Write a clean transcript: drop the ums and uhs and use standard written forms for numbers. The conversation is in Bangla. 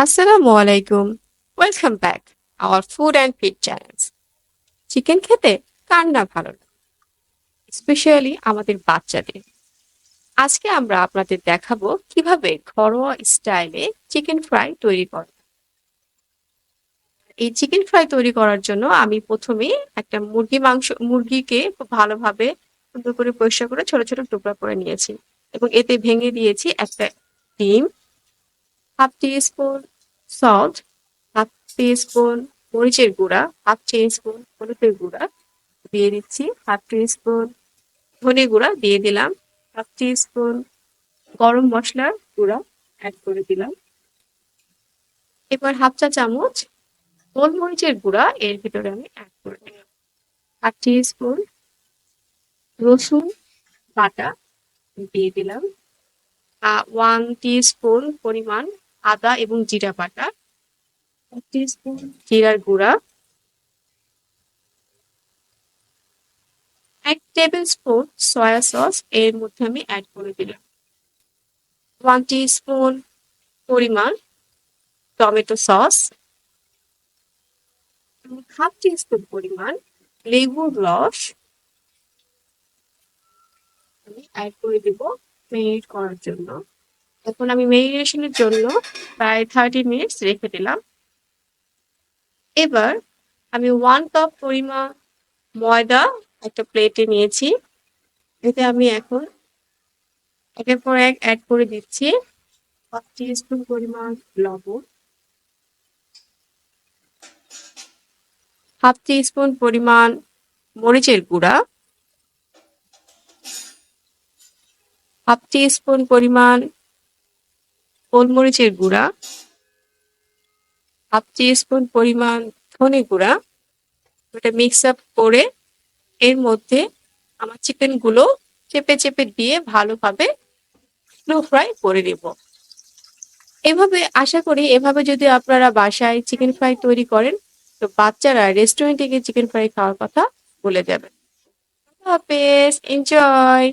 আসসালামু আলাইকুম। Welcome back our food and fit channels. Chicken খেতে কার না ভালো লাগে, স্পেশালি আমাদের বাচ্চাদের। আজকে আমরা আপনাদের দেখাবো কিভাবে ঘরোয়া স্টাইলে চিকেন ফ্রাই তৈরি করে। এই চিকেন ফ্রাই তৈরি করার জন্য আমি প্রথমে একটা মুরগিকে খুব ভালোভাবে সুন্দর করে পরিষ্কার করে ছোট ছোট টুকরা করে নিয়েছি এবং এতে ভেঙে দিয়েছি একটা ডিম, হাফ টি স্পুন সল্ট, হাফ টি স্পুন মরিচের গুঁড়া, হাফ টি স্পুন হলুদের গুঁড়া দিয়ে দিচ্ছি, হাফ টি স্পুন ধনে গুঁড়া দিয়ে দিলাম, হাফ টি স্পুন গরম মশলার গুঁড়া অ্যাড করে দিলাম। এবার হাফ চা চামচ গোলমরিচের গুঁড়া এর ভিতরে আমি অ্যাড করে দিলাম, হাফ টি স্পুন রসুন বাটা দিয়ে দিলাম, 1 টি স্পুন পরিমাণ আদা এবং জিরা বাটা, 1 টি স্পুন জিরার গুঁড়া, 1 টেবিল স্পুন সয়া সস এর মধ্যে আমি অ্যাড করে দিলাম, 1 টি স্পুন পরিমাণ টমেটো সস এবং হাফ টি স্পুন পরিমাণ লেবুর রস আমি অ্যাড করে দিব মেরিনেট করার জন্য। এখন আমি মেরিনেশনের জন্য প্রায় 30 মিনিটস রেখে দিলাম। এবার আমি 1 কাপ পরিমাণ ময়দা একটা প্লেটে নিয়েছি। এতে আমি এখন একের পর এক অ্যাড করে দিচ্ছি 1 টি স্পুন পরিমাণ লবণ, হাফ টি স্পুন পরিমাণ মরিচের গুঁড়া, হাফ টি স্পুন পরিমাণ গোলমরিচের গুঁড়া, হাফ টি স্পুন পরিমাণ ধনে গুঁড়া। ওটা মিক্স আপ করে এর মধ্যে আমার চিকেন গুলো চেপে চেপে দিয়ে ভালোভাবে স্লো ফ্রাই করে নেব। এভাবে আশা করি এভাবে যদি আপনারা বাসায় চিকেন ফ্রাই তৈরি করেন তো বাচ্চারা রেস্টুরেন্টে গিয়ে চিকেন ফ্রাই খাওয়ার কথা ভুলে যাবে। আল্লাহ হাফেজ, এনজয়।